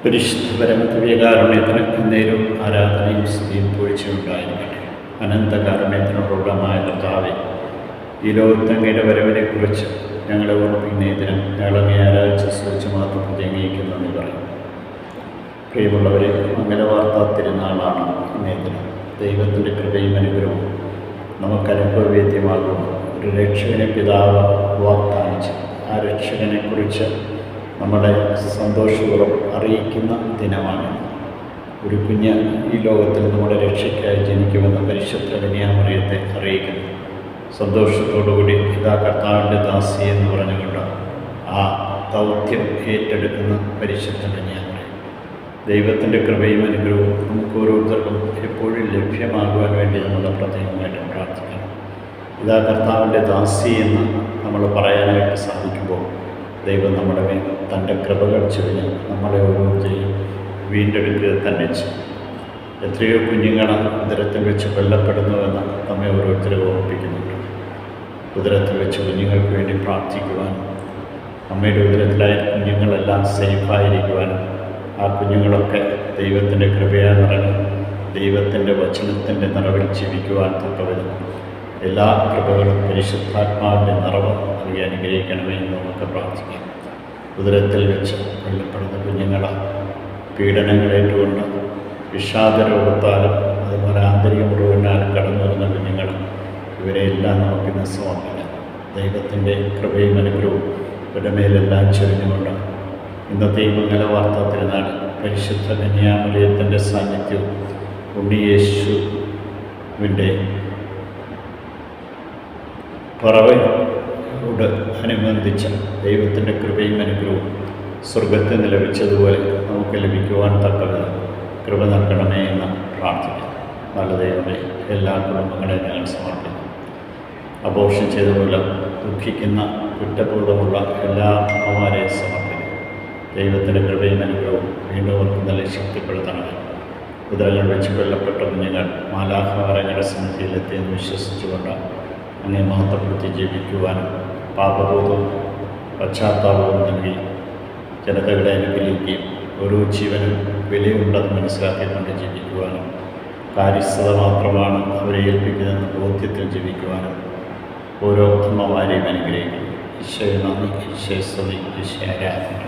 പരിശുദ്ധ പരമദിവ്യകാരുണ്യത്തിന് എന്നേരും ആരാധനയും സ്തുതിയും പൂഴ്ചയുണ്ടായിരിക്കട്ടെ. അനന്തകാരുണ്യത്തിനോടുള്ളമായ കർത്താവേ, ഈ ലോകത്തങ്ങയുടെ വരവിനെക്കുറിച്ച് ഞങ്ങളെ ഓർമ്മിക്കുന്ന ഇതിനും ഞങ്ങളങ്ങേ ആരാധിച്ച് സ്തുതിച്ച് മാത്രം പ്രത്യേകിക്കുന്നെന്ന് പറയും. പ്രിയമുള്ളവരെ, മംഗലവാർത്താ തിരുനാളാണ് ഇന്നേ ദിനം. ദൈവത്തിൻ്റെ കൃപയും അനുഗ്രഹവും നമുക്ക് അനുഭവവേദ്യമാകും. ഒരു രക്ഷകനെ പിതാവ് വാഗ്ദാനിച്ച് ആ രക്ഷകനെക്കുറിച്ച് നമ്മളെ സന്തോഷപൂർവ്വം അറിയിക്കുന്ന ദിനമാണ്. ഒരു കുഞ്ഞ് ഈ ലോകത്തിൽ നമ്മുടെ രക്ഷയ്ക്കായി ജനിക്കുമെന്ന് പരിശുദ്ധ കന്യാമറിയത്തെ അറിയിക്കുന്നു. സന്തോഷത്തോടുകൂടി ഇതാ കർത്താവിൻ്റെ ദാസി എന്ന് പറഞ്ഞുകൊണ്ട് ആ ദൗത്യം ഏറ്റെടുക്കുന്ന പരിശുദ്ധ കന്യാമറിയം. ദൈവത്തിൻ്റെ കൃപയും അനുഗ്രഹവും നമുക്ക് ഓരോരുത്തർക്കും എപ്പോഴും ലഭ്യമാകുവാൻ വേണ്ടി നമ്മൾ പ്രത്യേകമായിട്ട് പ്രാർത്ഥിക്കണം. ഇതാ കർത്താവിൻ്റെ ദാസി എന്ന് നമ്മൾ പറയാനായിട്ട് സാധിക്കുമ്പോൾ ദൈവം നമ്മുടെ മേൽ തൻ്റെ കൃപകൾ ചൊരിഞ്ഞ് നമ്മളെ ഓരോരുത്തരെയും വീണ്ടെടുക്കുക തന്നെ ചെയ്യും. എത്രയോ കുഞ്ഞുങ്ങൾ ഉദരത്തിൽ വെച്ച് കൊല്ലപ്പെടുന്നുവെന്ന് നമ്മെ ഓരോരുത്തരെ ഓർമ്മിപ്പിക്കുന്നുണ്ട്. ഉദരത്തിൽ വെച്ച് കുഞ്ഞുങ്ങൾക്ക് വേണ്ടി പ്രാർത്ഥിക്കുവാനും അമ്മയുടെ ഉദരത്തിലായ കുഞ്ഞുങ്ങളെല്ലാം സേഫായിരിക്കുവാനും ആ കുഞ്ഞുങ്ങളൊക്കെ ദൈവത്തിൻ്റെ കൃപയാൽ നിറഞ്ഞ് ദൈവത്തിൻ്റെ വചനത്തിൻ്റെ നിറവിൽ ജീവിക്കുവാൻ തക്കവരും എല്ലാ കൃപകളും പരിശുദ്ധാത്മാവിൻ്റെ നിറവ് നൽകി അനുഗ്രഹിക്കണമേ എന്ന് നമുക്ക് പ്രാർത്ഥിക്കാം. ഉദരത്തിൽ വെച്ച് കൊല്ലപ്പെടുന്ന കുഞ്ഞുങ്ങളെ പീഡനങ്ങളേറ്റുകൊണ്ട് വിഷാദരോഗത്താലും അതുപോലെ ആന്തരിക മുറിവിനാലും കടന്നു വരുന്ന കുഞ്ഞുങ്ങൾ ഇവരെയെല്ലാം നമുക്കിന്ന് സമർപ്പിക്കാം. ദൈവത്തിൻ്റെ കൃപയും അനുഗ്രഹവും ഇവരുടെ മേലെല്ലാം ചൊരിഞ്ഞുകൊണ്ട് ഇന്നത്തെ ഈ മംഗലവാർത്താ തിരുനാൾ പരിശുദ്ധ കന്യാമറിയത്തിൻ്റെ സാന്നിധ്യവും ഉണ്ണിയേശുവിൻ്റെ പറവയോട് അനുബന്ധിച്ച ദൈവത്തിൻ്റെ കൃപയും അനുഗ്രഹവും സ്വർഗത്തിൽ നിന്ന് ലഭിച്ചതുപോലെ നമുക്ക് ലഭിക്കുവാൻ തക്കവിധം കൃപ നൽകണമേ എന്ന് പ്രാർത്ഥിക്കാം. നല്ല ദൈവമേ, എല്ലാ കുടുംബങ്ങളെയും ഞങ്ങൾ സമർപ്പിക്കുന്നു. അബോർഷൻ ചെയ്ത മൂലം ദുഃഖിക്കുന്ന കുറ്റബോധമുള്ള എല്ലാ അമ്മമാരെയും സമർപ്പിക്കുന്നു. ദൈവത്തിൻ്റെ കൃപയും അനുഗ്രഹവും വീണ്ടും അവർക്ക് നല്ല ശക്തിപ്പെടുത്തണമേ. ഉദരങ്ങൾ വെച്ച് കൊല്ലപ്പെട്ട കുഞ്ഞുങ്ങൾ മാലാഖമാരങ്ങളുടെ സന്നിധിയിലെത്തിയെന്ന് വിശ്വസിച്ചുകൊണ്ട് അങ്ങേ മഹത്വപ്പെടുത്തി ജീവിക്കുവാനും പാപബോധവും പശ്ചാത്താപവും നൽകി ജനതകളെ അനുഗ്രഹിക്കുകയും ഓരോ ജീവനും വിലയുണ്ടെന്ന് മനസ്സിലാക്കിക്കൊണ്ട് ജീവിക്കുവാനും കാര്യസ്ഥത മാത്രമാണ് അവരെ ഏൽപ്പിക്കുന്നതെന്ന് ബോധ്യത്തിൽ ജീവിക്കുവാനും ഓരോ അമ്മമാരെയും അനുഗ്രഹിക്കുന്നു. ഈശോയെ നന്ദി, ഈശോയെ സ്തുതി, ഈശോയെ ആരാധന.